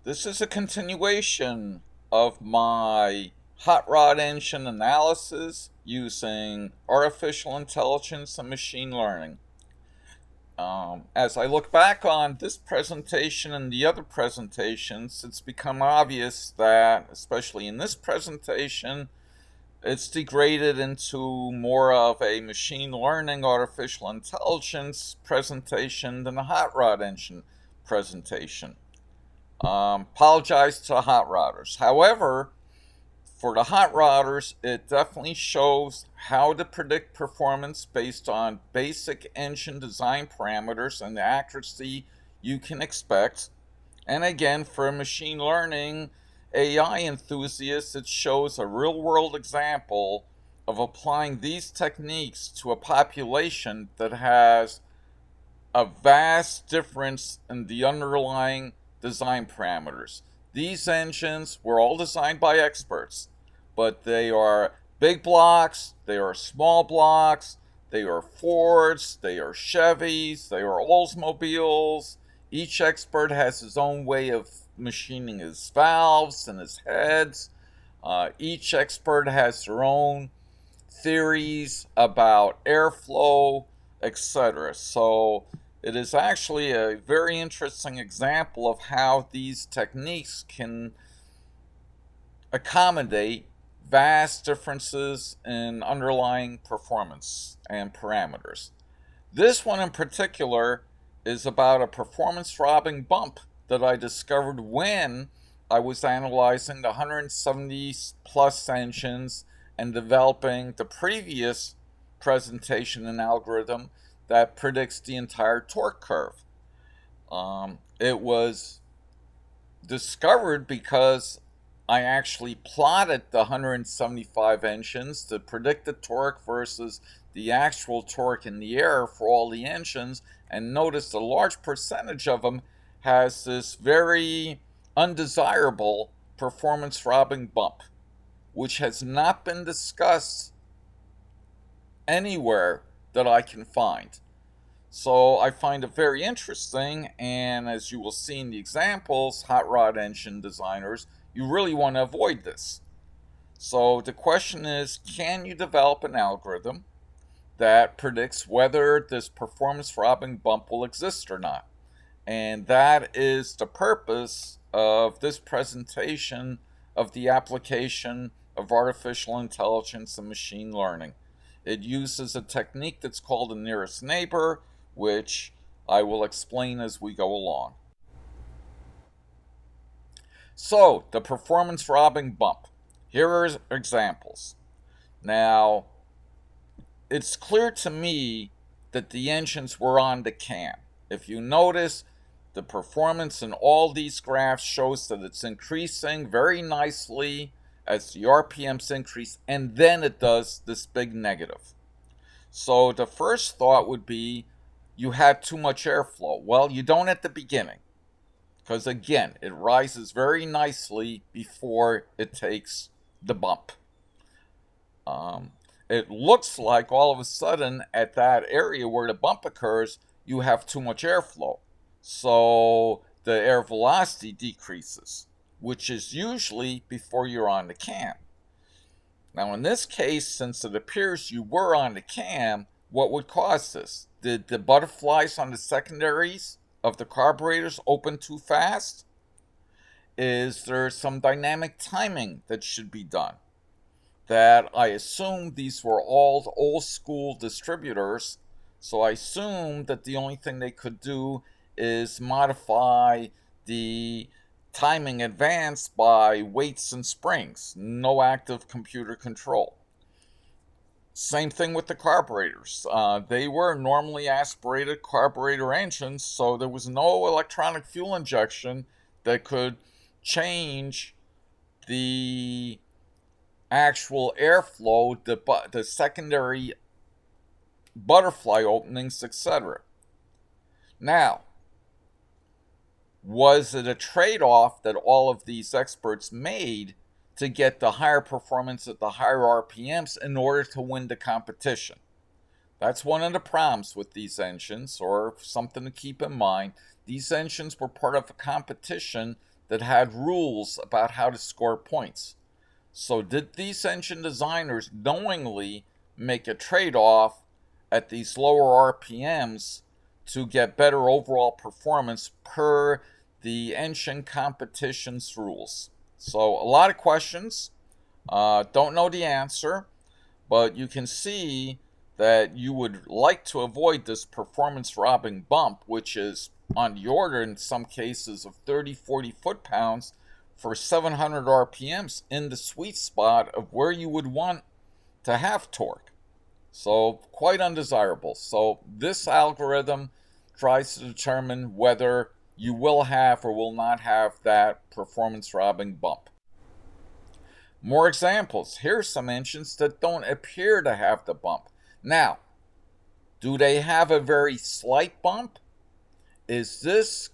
This is a continuation of my hot rod engine analysis using artificial intelligence and machine learning. As I look back on this presentation and the other presentations, it's become obvious that, especially in this presentation, it's degraded into more of a machine learning artificial intelligence presentation than a hot rod engine presentation. Apologize to hot rodders. However, for the hot rodders, it definitely shows how to predict performance based on basic engine design parameters and the accuracy you can expect. And again, for machine learning AI enthusiasts, it shows a real world example of applying these techniques to a population that has a vast difference in the underlying design parameters. These engines were all designed by experts, but they are big blocks, they are small blocks, they are Fords, they are Chevys, they are Oldsmobiles. Each expert has his own way of machining his valves and his heads. Each expert has their own theories about airflow, etc. So it is actually a very interesting example of how these techniques can accommodate vast differences in underlying performance and parameters. This one in particular is about a performance robbing bump that I discovered when I was analyzing the 170 plus engines and developing the previous presentation and algorithm that predicts the entire torque curve. It was discovered because I actually plotted the 175 engines to predict the torque versus the actual torque in the air for all the engines, and noticed a large percentage of them has this very undesirable performance robbing bump, which has not been discussed anywhere that I can find. So I find it very interesting, and as you will see in the examples, hot rod engine designers, you really want to avoid this. So the question is, can you develop an algorithm that predicts whether this performance robbing bump will exist or not? And that is the purpose of this presentation of the application of artificial intelligence and machine learning. It uses a technique that's called the nearest neighbor, which I will explain as we go along. So, the performance robbing bump. Here are examples. Now, it's clear to me that the engines were on the cam. If you notice, the performance in all these graphs shows that it's increasing very nicely as the RPMs increase, and then it does this big negative. So the first thought would be you had too much airflow. Well, you don't at the beginning, because again, it rises very nicely before it takes the bump. It looks like all of a sudden at that area where the bump occurs, you have too much airflow. So the air velocity decreases, which is usually before you're on the cam. Now in this case, since it appears you were on the cam, what would cause this? Did the butterflies on the secondaries of the carburetors open too fast? Is there some dynamic timing that should be done? That I assume these were all old school distributors, so I assume that the only thing they could do is modify the timing advance by weights and springs, no active computer control. Same thing with the carburetors. They were normally aspirated carburetor engines, so there was no electronic fuel injection that could change the actual airflow, the secondary butterfly openings, etc. Now, was it a trade-off that all of these experts made to get the higher performance at the higher RPMs in order to win the competition? That's one of the problems with these engines, or something to keep in mind. These engines were part of a competition that had rules about how to score points. So did these engine designers knowingly make a trade-off at these lower RPMs to get better overall performance per the engine competition's rules? So a lot of questions. Don't know the answer, but you can see that you would like to avoid this performance robbing bump, which is on the order in some cases of 30, 40 foot-pounds for 700 RPMs in the sweet spot of where you would want to have torque. So quite undesirable. So this algorithm tries to determine whether you will have or will not have that performance robbing bump. More examples. Here's some engines that don't appear to have the bump. Now, do they have a very slight bump? Is this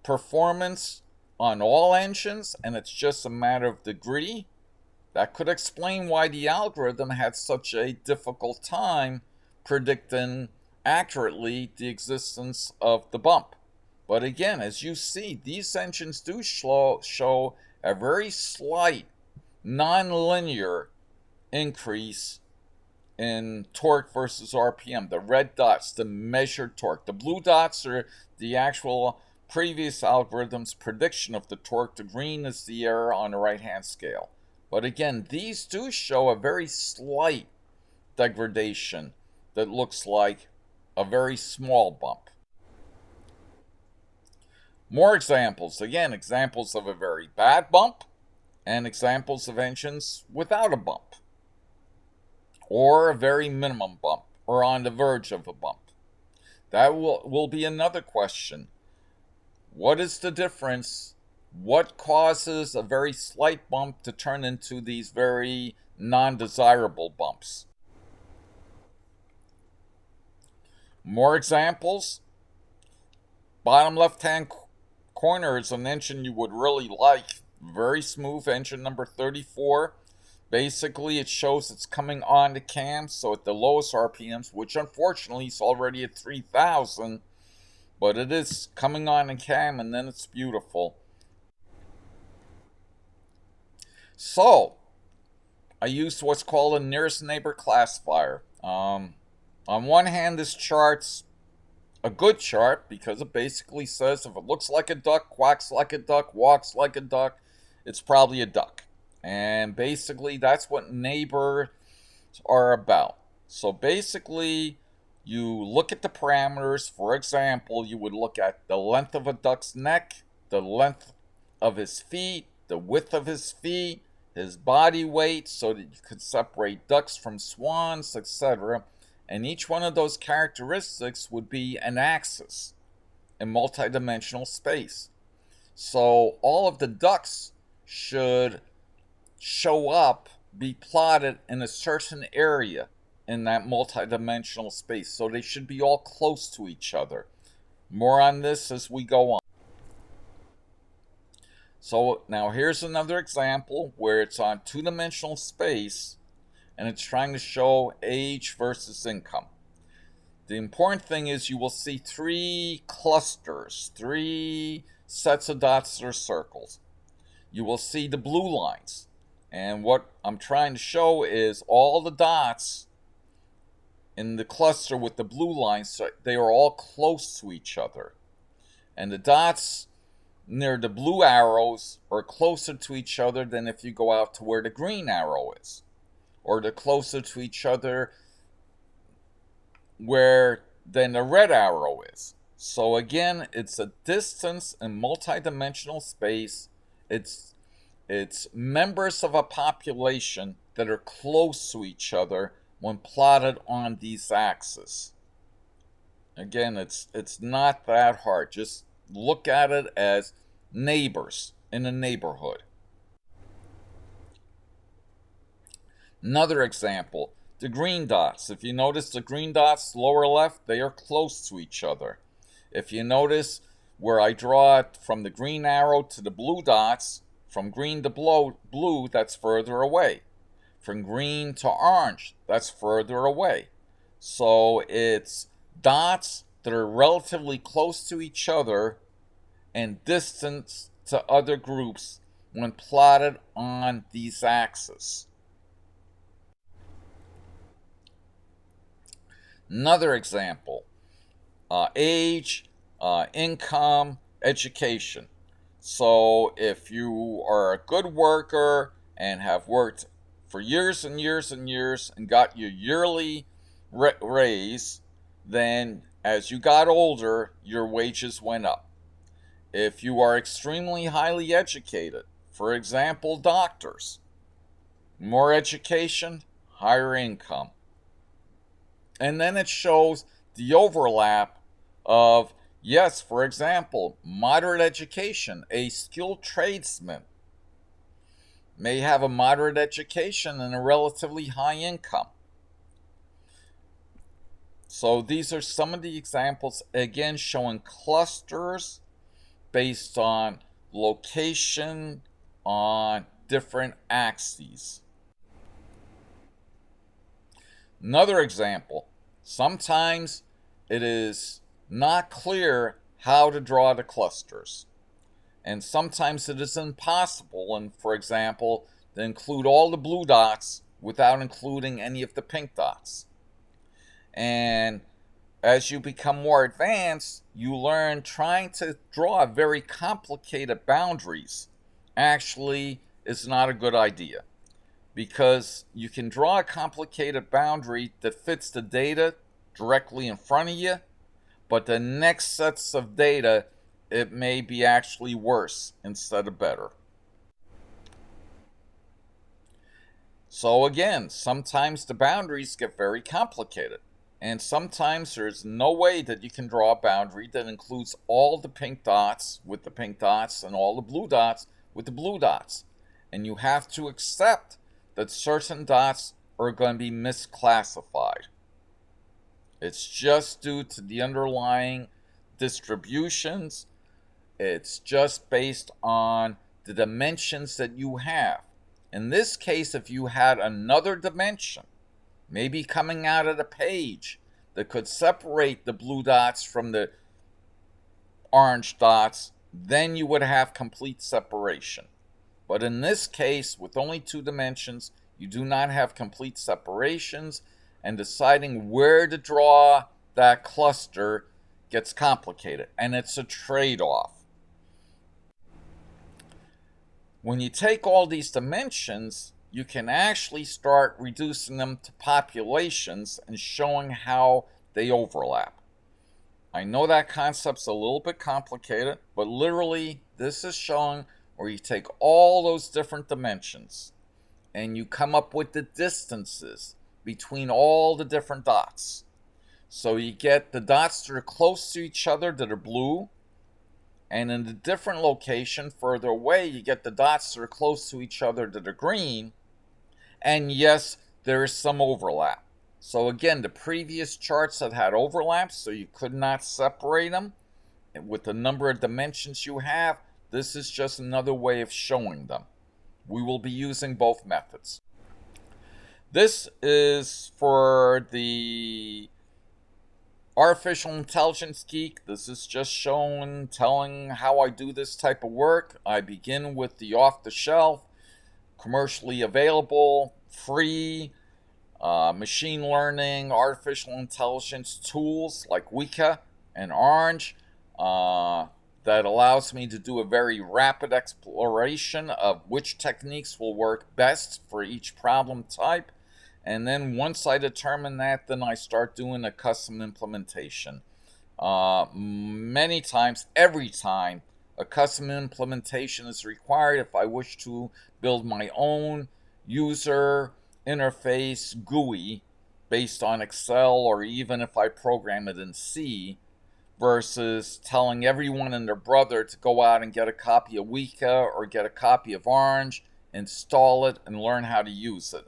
performance on all engines and it's just a matter of degree? That could explain why the algorithm had such a difficult time predicting accurately the existence of the bump. But again, as you see, these engines do show a very slight, non-linear increase in torque versus RPM. The red dots, the measured torque. The blue dots are the actual previous algorithm's prediction of the torque. The green is the error on the right-hand scale. But again, these do show a very slight degradation that looks like a very small bump. More examples. Again, examples of a very bad bump and examples of engines without a bump, or a very minimum bump, or on the verge of a bump. That will be another question. What is the difference? What causes a very slight bump to turn into these very non-desirable bumps? More examples. Bottom left-hand corner is an engine you would really like. Very smooth, engine number 34. Basically, it shows it's coming on the cam, so at the lowest RPMs, which unfortunately is already at 3,000, but it is coming on the cam, and then it's beautiful. So, I used what's called a nearest neighbor classifier. On one hand, this chart's a good chart because it basically says if it looks like a duck, quacks like a duck, walks like a duck, it's probably a duck. And basically, that's what neighbors are about. So basically, you look at the parameters. For example, you would look at the length of a duck's neck, the length of his feet, the width of his feet, his body weight, so that you could separate ducks from swans, etc. And each one of those characteristics would be an axis in multidimensional space. So all of the ducks should show up, be plotted in a certain area in that multidimensional space. So they should be all close to each other. More on this as we go on. So now here's another example where it's on two-dimensional space and it's trying to show age versus income. The important thing is you will see three clusters, three sets of dots or circles. You will see the blue lines. And what I'm trying to show is all the dots in the cluster with the blue lines, so they are all close to each other. And the dots near the blue arrows are closer to each other than if you go out to where the green arrow is. Or they're closer to each other than the red arrow is. So again, it's a distance in multidimensional space. It's members of a population that are close to each other when plotted on these axes. Again, it's not that hard. Just look at it as neighbors in a neighborhood. Another example, the green dots. If you notice the green dots lower left, they are close to each other. If you notice where I draw it from the green arrow to the blue dots, from green to blue, that's further away. From green to orange, that's further away. So it's dots that are relatively close to each other and distance to other groups when plotted on these axes. Another example, age, income, education. So if you are a good worker and have worked for years and years and years and got your yearly raise, then as you got older, your wages went up. If you are extremely highly educated, for example, doctors, more education, higher income. And then it shows the overlap of, yes, for example, moderate education, a skilled tradesman may have a moderate education and a relatively high income. So these are some of the examples, again, showing clusters based on location on different axes. Another example, sometimes it is not clear how to draw the clusters. And sometimes it is impossible, and for example, to include all the blue dots without including any of the pink dots. And as you become more advanced, you learn trying to draw very complicated boundaries actually is not a good idea, because you can draw a complicated boundary that fits the data directly in front of you, but the next sets of data, it may be actually worse instead of better. So again, sometimes the boundaries get very complicated, and sometimes there's no way that you can draw a boundary that includes all the pink dots with the pink dots and all the blue dots with the blue dots. And you have to accept that certain dots are going to be misclassified. It's just due to the underlying distributions. It's just based on the dimensions that you have. In this case, if you had another dimension, maybe coming out of the page, that could separate the blue dots from the orange dots, then you would have complete separation. But in this case, with only two dimensions, you do not have complete separations, and deciding where to draw that cluster gets complicated, and it's a trade-off. When you take all these dimensions, you can actually start reducing them to populations and showing how they overlap. I know that concept's a little bit complicated, but literally this is showing where you take all those different dimensions and you come up with the distances between all the different dots. So you get the dots that are close to each other that are blue, and in a different location further away, you get the dots that are close to each other that are green. And yes, there is some overlap. So again, the previous charts that had overlaps, so you could not separate them, and with the number of dimensions you have, this is just another way of showing them. We will be using both methods. This is for the Artificial Intelligence Geek. This is just telling how I do this type of work. I begin with the off-the-shelf, commercially available, free, machine learning, artificial intelligence tools like Weka and Orange that allows me to do a very rapid exploration of which techniques will work best for each problem type. And then once I determine that, then I start doing a custom implementation. Many times, every time, a custom implementation is required if I wish to build my own user interface GUI based on Excel, or even if I program it in C, versus telling everyone and their brother to go out and get a copy of Weka or get a copy of Orange, install it, and learn how to use it,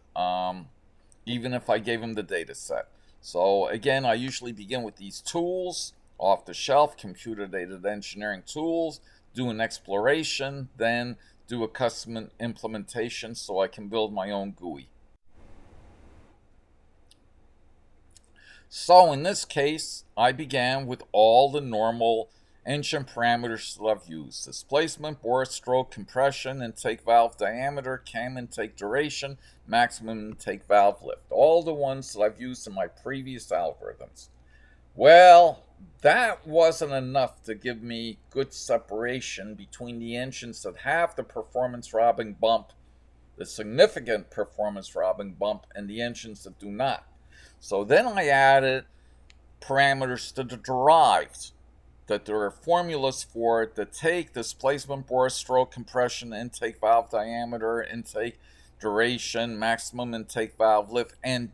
even if I gave them the data set. So again, I usually begin with these tools, off-the-shelf, computer-aided engineering tools, do an exploration, then do a custom implementation so I can build my own GUI. So in this case, I began with all the normal engine parameters that I've used: displacement, bore stroke, compression, intake valve diameter, cam intake duration, maximum intake valve lift. All the ones that I've used in my previous algorithms. Well, that wasn't enough to give me good separation between the engines that have the performance robbing bump, the significant performance robbing bump, and the engines that do not. So then I added parameters to the derived, that there are formulas for it that take displacement, bore stroke, compression, intake valve diameter, intake duration, maximum intake valve lift, and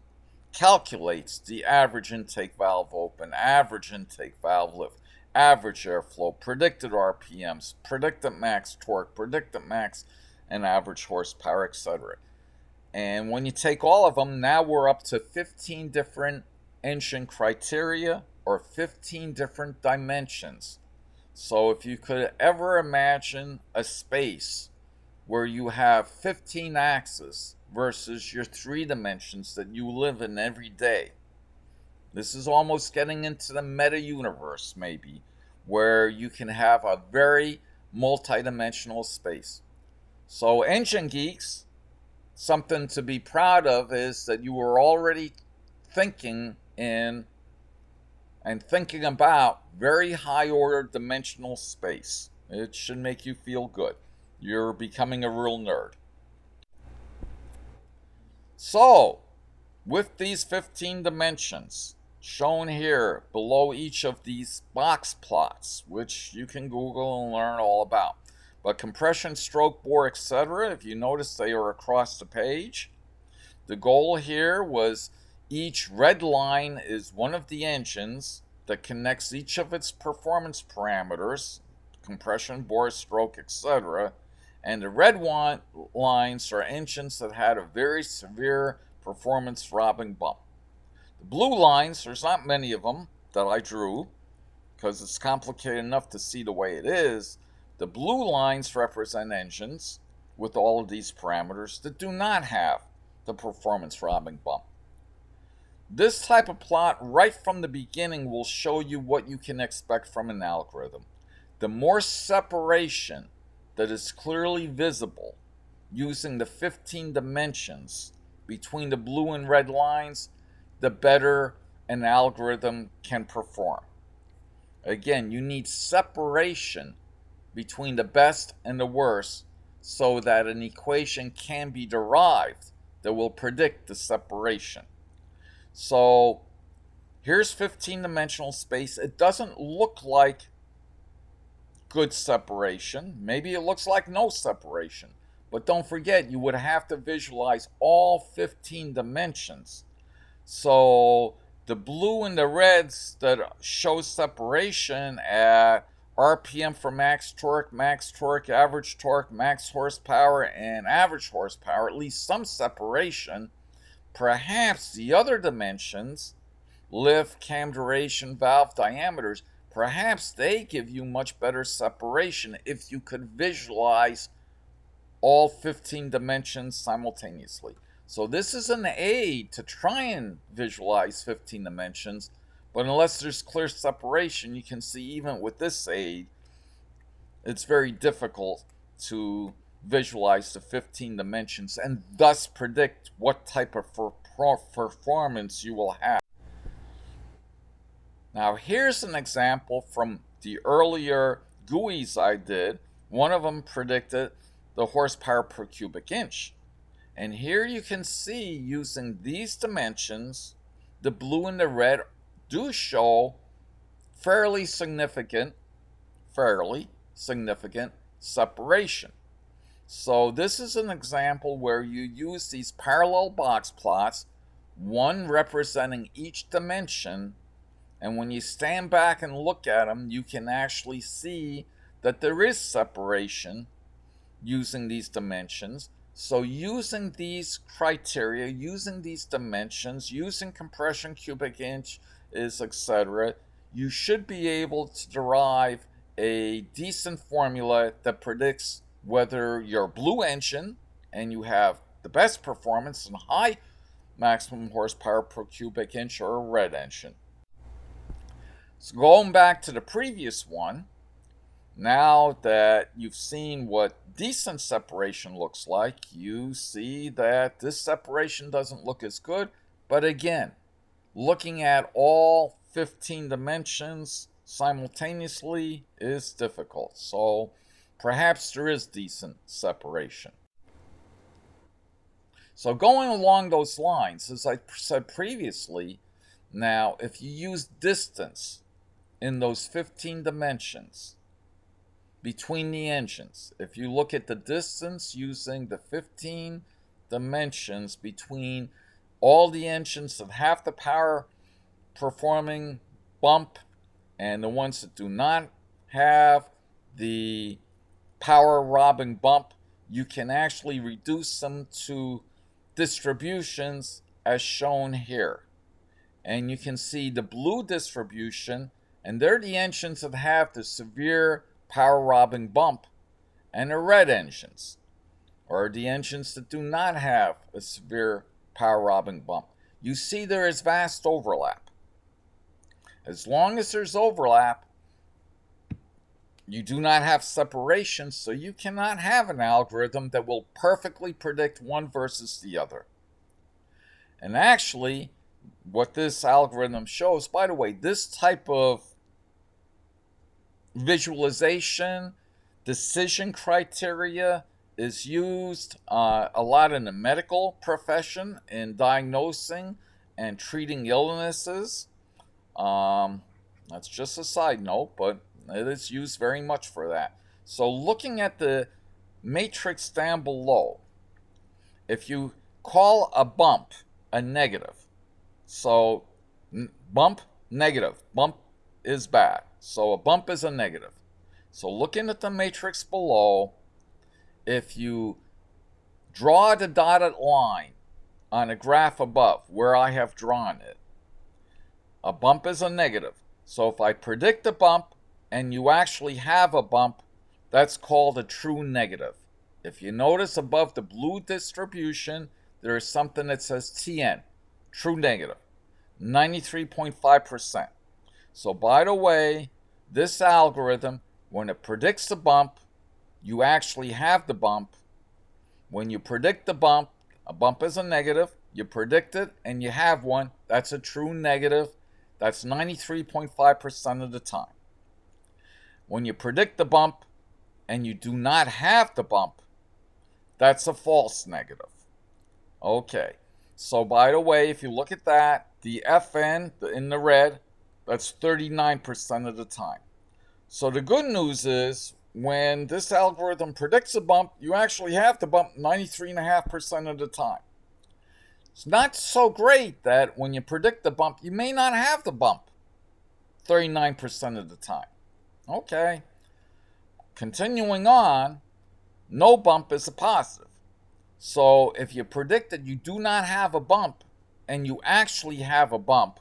calculates the average intake valve open, average intake valve lift, average airflow, predicted RPMs, predicted max torque, predicted max and average horsepower, etc. And when you take all of them, now we're up to 15 different engine criteria, or 15 different dimensions. So if you could ever imagine a space where you have 15 axes versus your 3 dimensions that you live in every day, this is almost getting into the meta universe, maybe, where you can have a very multi-dimensional space. So engine geeks, something to be proud of is that you were already thinking in and thinking about very high order dimensional space. It should make you feel good. You're becoming a real nerd. So, with these 15 dimensions shown here below each of these box plots, which you can Google and learn all about, but compression, stroke, bore, etc., if you notice, they are across the page. The goal here was each red line is one of the engines that connects each of its performance parameters, compression, bore, stroke, etc. And the red lines are engines that had a very severe performance robbing bump. The blue lines, there's not many of them that I drew because it's complicated enough to see the way it is. The blue lines represent engines with all of these parameters that do not have the performance robbing bump. This type of plot right from the beginning will show you what you can expect from an algorithm. The more separation that is clearly visible using the 15 dimensions between the blue and red lines, the better an algorithm can perform. Again, you need separation between the best and the worst so that an equation can be derived that will predict the separation. So here's 15-dimensional space. It doesn't look like good separation. Maybe it looks like no separation. But don't forget, you would have to visualize all 15 dimensions. So the blue and the reds that show separation at RPM for max torque, average torque, max horsepower, and average horsepower, at least some separation. Perhaps the other dimensions, lift, cam duration, valve diameters, perhaps they give you much better separation if you could visualize all 15 dimensions simultaneously. So this is an aid to try and visualize 15 dimensions, but unless there's clear separation, you can see even with this aid, it's very difficult to visualize the 15 dimensions and thus predict what type of performance you will have. Now here's an example from the earlier GUIs I did. One of them predicted the horsepower per cubic inch. And here you can see, using these dimensions, the blue and the red do show fairly significant separation. So this is an example where you use these parallel box plots, one representing each dimension, and when you stand back and look at them, you can actually see that there is separation using these dimensions. So using these criteria, using these dimensions, using compression, cubic inch, etc., you should be able to derive a decent formula that predicts whether you're a blue engine and you have the best performance and high maximum horsepower per cubic inch, or a red engine. So going back to the previous one, Now that you've seen what decent separation looks like, you see that this separation doesn't look as good. But again, looking at all 15 dimensions simultaneously is difficult. So perhaps there is decent separation. So going along those lines, as I said previously, now if you use distance in those 15 dimensions between the engines, if you look at the distance using the 15 dimensions between all the engines that have the power performing bump and the ones that do not have the power robbing bump, you can actually reduce them to distributions as shown here. And you can see the blue distribution, and they're the engines that have the severe power robbing bump, and the red engines are the engines that do not have a severe power robbing bump. You see there is vast overlap. As long as there's overlap, you do not have separation, so you cannot have an algorithm that will perfectly predict one versus the other. And actually, what this algorithm shows, by the way, this type of visualization, decision criteria is used a lot in the medical profession in diagnosing and treating illnesses. That's just a side note, but it is used very much for that. So looking at the matrix down below, if you call a bump a negative, so bump, negative, bump is bad. So a bump is a negative. So looking at the matrix below, if you draw the dotted line on a graph above where I have drawn it, a bump is a negative. So if I predict a bump and you actually have a bump, that's called a true negative. If you notice above the blue distribution, there is something that says TN, true negative, 93.5%. So by the way, this algorithm, when it predicts a bump, you actually have the bump. When you predict the bump, a bump is a negative, you predict it and you have one, that's a true negative. That's 93.5% of the time. When you predict the bump and you do not have the bump, that's a false negative. Okay, so by the way, if you look at that, the FN in the red, that's 39% of the time. So the good news is when this algorithm predicts a bump, you actually have the bump 93.5% of the time. It's not so great that when you predict the bump, you may not have the bump 39% of the time. Okay. Continuing on, no bump is a positive. So if you predict that you do not have a bump and you actually have a bump,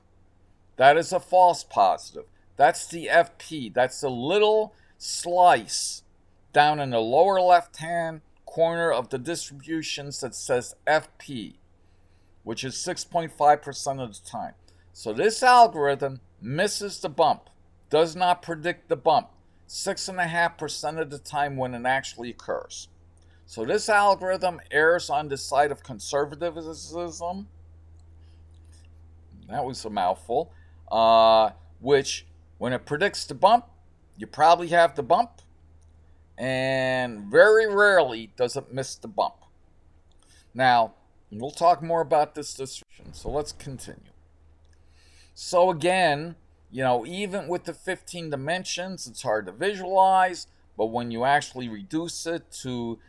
that is a false positive. That's the FP. That's the little slice down in the lower left-hand corner of the distributions that says FP, which is 6.5% of the time. So this algorithm misses the bump, does not predict the bump 6.5% of the time when it actually occurs. So this algorithm errs on the side of conservatism. That was a mouthful. Which, when it predicts the bump, you probably have the bump, and very rarely does it miss the bump. Now, we'll talk more about this distribution, so let's continue. So again, even with the 15 dimensions, it's hard to visualize, but when you actually reduce it to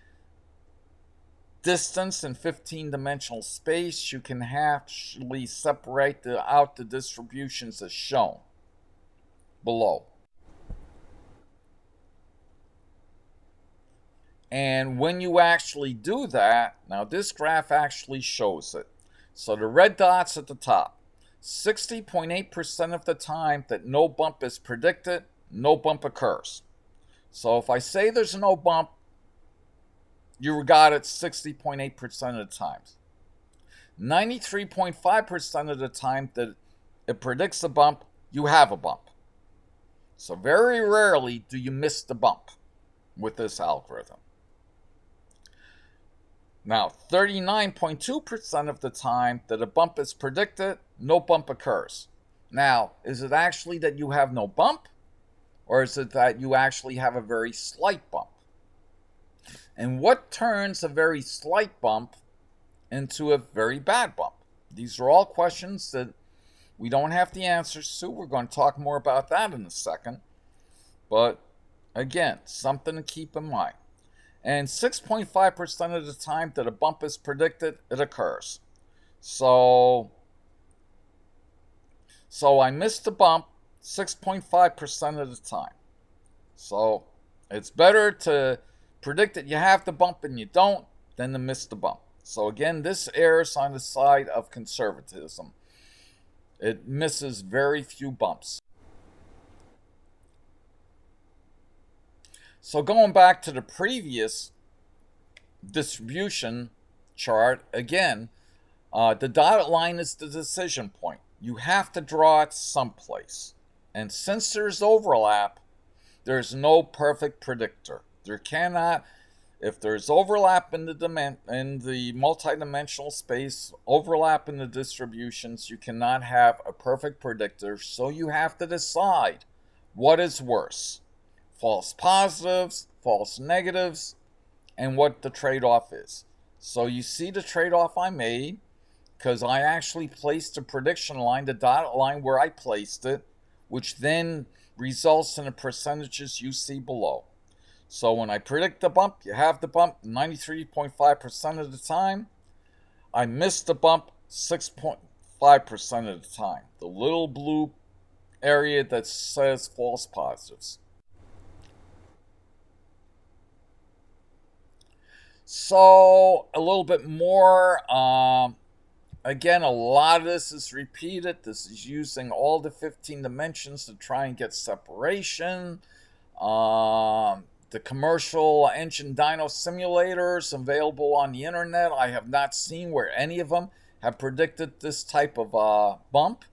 distance in 15-dimensional space, you can actually separate out the distributions as shown below. And when you actually do that, now this graph actually shows it. So the red dots at the top, 60.8% of the time that no bump is predicted, no bump occurs. So if I say there's no bump, you got it 60.8% of the times. 93.5% of the time that it predicts a bump, you have a bump. So very rarely do you miss the bump with this algorithm. Now, 39.2% of the time that a bump is predicted, no bump occurs. Now, is it actually that you have no bump? Or is it that you actually have a very slight bump? And what turns a very slight bump into a very bad bump? These are all questions that we don't have the answers to. We're going to talk more about that in a second. But again, something to keep in mind. And 6.5% of the time that a bump is predicted, it occurs. So I missed the bump 6.5% of the time. So it's better to predict that you have the bump and you don't than to miss the bump. So again, this errs on the side of conservatism. It misses very few bumps. So going back to the previous distribution chart, again, the dotted line is the decision point. You have to draw it someplace. And since there's overlap, there's no perfect predictor. There cannot, if there's overlap in the multidimensional space, overlap in the distributions, you cannot have a perfect predictor. So you have to decide what is worse. False positives, false negatives, and what the trade-off is. So you see the trade-off I made, because I actually placed the prediction line, the dotted line where I placed it, which then results in the percentages you see below. So when I predict the bump, you have the bump 93.5% of the time. I miss the bump 6.5% of the time. The little blue area that says false positives. So a little bit more. Again, a lot of this is repeated. This is using all the 15 dimensions to try and get separation. The commercial engine dyno simulators available on the internet, I have not seen where any of them have predicted this type of bump.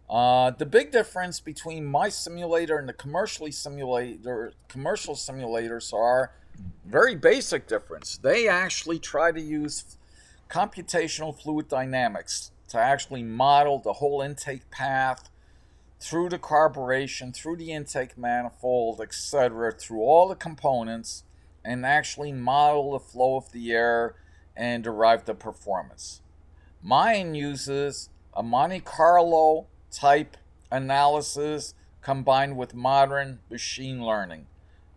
The big difference between my simulator and the commercial simulators are very basic difference. They actually try to use computational fluid dynamics to actually model the whole intake path through the carburation, through the intake manifold, etc., through all the components, and actually model the flow of the air and derive the performance. Mine uses a Monte Carlo type analysis combined with modern machine learning.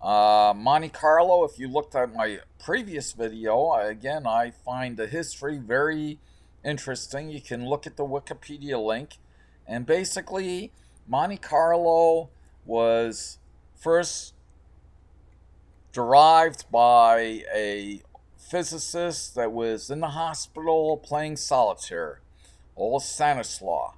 Monte Carlo, if you looked at my previous video, again, I find the history very interesting. You can look at the Wikipedia link. And basically, Monte Carlo was first derived by a physicist that was in the hospital playing solitaire, old Stanislaw.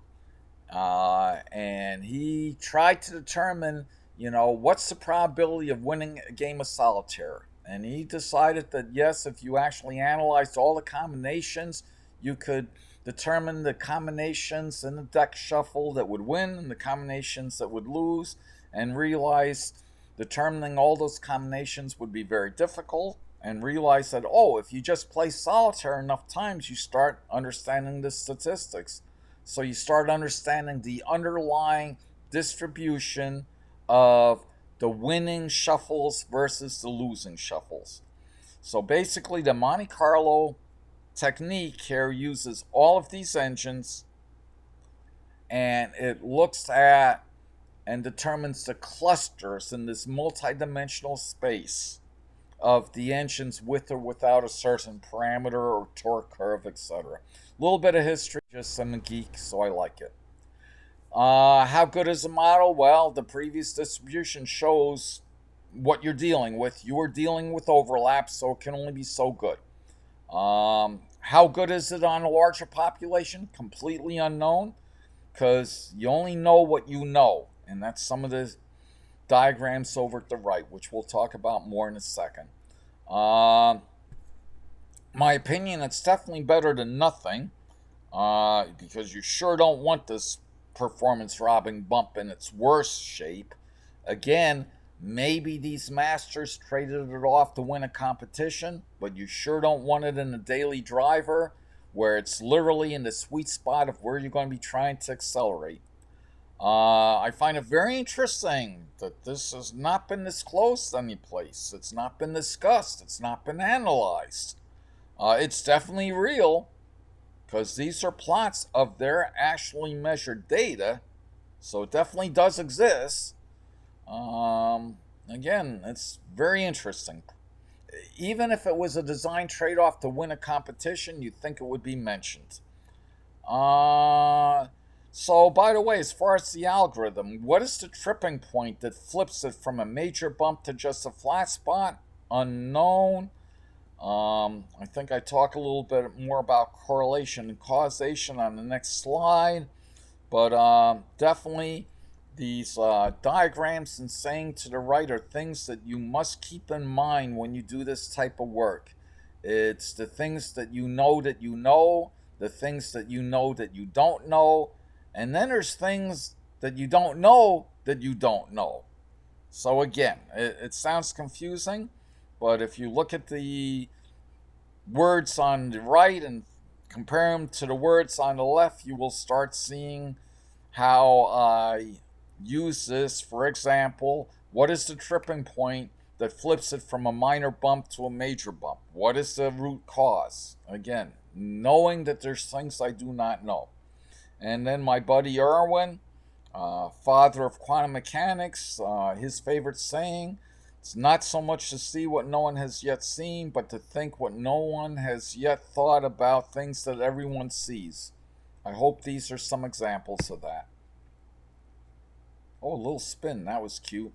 And he tried to determine, what's the probability of winning a game of solitaire? And he decided that, yes, if you actually analyzed all the combinations, you could determine the combinations in the deck shuffle that would win and the combinations that would lose, and realized determining all those combinations would be very difficult, and realized that, if you just play solitaire enough times, you start understanding the statistics. So you start understanding the underlying distribution of the winning shuffles versus the losing shuffles. So basically, the Monte Carlo technique here uses all of these engines, and it looks at and determines the clusters in this multidimensional space of the engines with or without a certain parameter or torque curve, etc. A little bit of history, just I'm a geek, so I like it. How good is the model? Well, the previous distribution shows what you're dealing with. You are dealing with overlap, so it can only be so good. How good is it on a larger population? Completely unknown, because you only know what you know, and that's some of the diagrams over at the right, which we'll talk about more in a second. My opinion, it's definitely better than nothing, because you sure don't want this performance robbing bump in its worst shape, Again, maybe these masters traded it off to win a competition, but you sure don't want it in a daily driver where it's literally in the sweet spot of where you're going to be trying to accelerate. I find it very interesting that this has not been disclosed any place. It's not been discussed. It's not been analyzed. It's definitely real because these are plots of their actually measured data, so it definitely does exist. Again, it's very interesting. Even if it was a design trade off to win a competition, you'd think it would be mentioned. So, by the way, as far as the algorithm, what is the tripping point that flips it from a major bump to just a flat spot? Unknown. I think I talk a little bit more about correlation and causation on the next slide, but definitely these diagrams and saying to the right are things that you must keep in mind when you do this type of work. It's the things that you know, the things that you know that you don't know, and then there's things that you don't know that you don't know. So again, it sounds confusing, but if you look at the words on the right and compare them to the words on the left, you will start seeing how I use this. For example, what is the tripping point that flips it from a minor bump to a major bump? What is the root cause? Again, knowing that there's things I do not know. And then my buddy Irwin, father of quantum mechanics, his favorite saying, it's not so much to see what no one has yet seen, but to think what no one has yet thought about things that everyone sees. I hope these are some examples of that. Oh, a little spin. That was cute.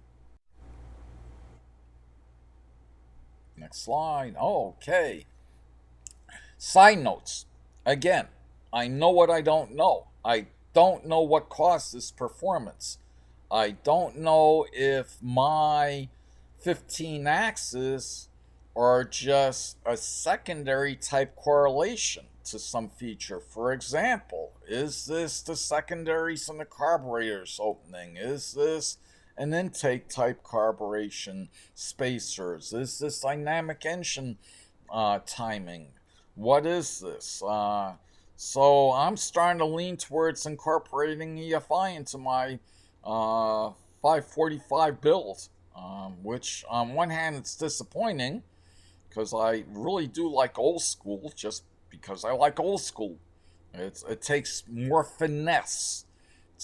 Next slide. Oh, okay. Side notes. Again, I know what I don't know. I don't know what caused this performance. I don't know if my 15 axes are just a secondary type correlation to some feature. For example, is this the secondaries in the carburetor's opening? Is this an intake type carburation spacers? Is this dynamic engine timing? What is this? So I'm starting to lean towards incorporating EFI into my 545 build, which on one hand it's disappointing because I really do like old school just because I like old school. It takes more finesse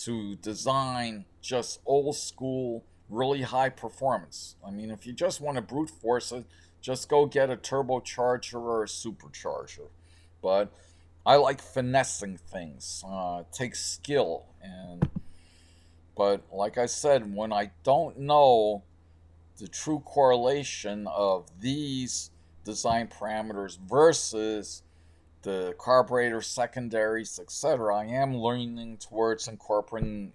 to design just old school, really high performance. I mean, if you just want to brute force it, just go get a turbocharger or a supercharger. But I like finessing things. It takes skill, but like I said, when I don't know the true correlation of these design parameters versus the carburetor secondaries, etc., I am leaning towards incorporating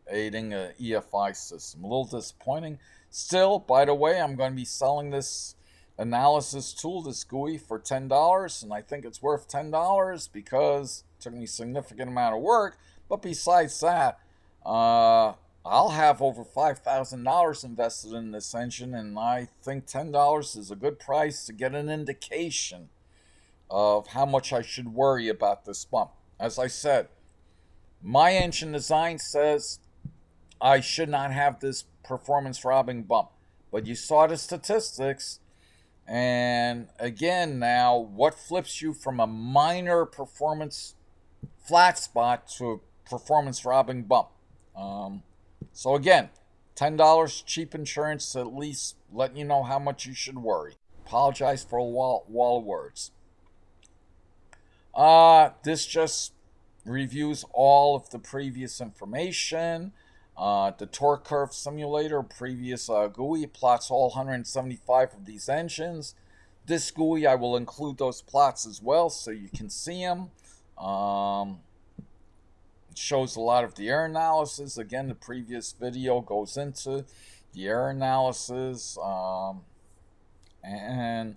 a EFI system. A little disappointing. Still, by the way, I'm going to be selling this analysis tool, this GUI, for $10, and I think it's worth $10 because it took me a significant amount of work. But besides that, I'll have over $5,000 invested in this engine, and I think $10 is a good price to get an indication of how much I should worry about this bump. As I said, my engine design says I should not have this performance robbing bump. But you saw the statistics, and again now, what flips you from a minor performance flat spot to a performance robbing bump? So again, $10 cheap insurance to at least let you know how much you should worry. Apologize for a wall of words. This just reviews all of the previous information. The torque curve simulator, previous GUI, plots all 175 of these engines. This GUI, I will include those plots as well so you can see them. It shows a lot of the error analysis. Again, the previous video goes into the error analysis. And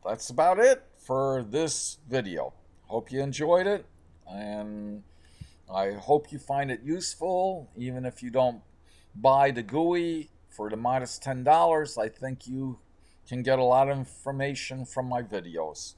that's about it for this video. Hope you enjoyed it, and I hope you find it useful, even if you don't buy the GUI for the modest $10. I think you can get a lot of information from my videos.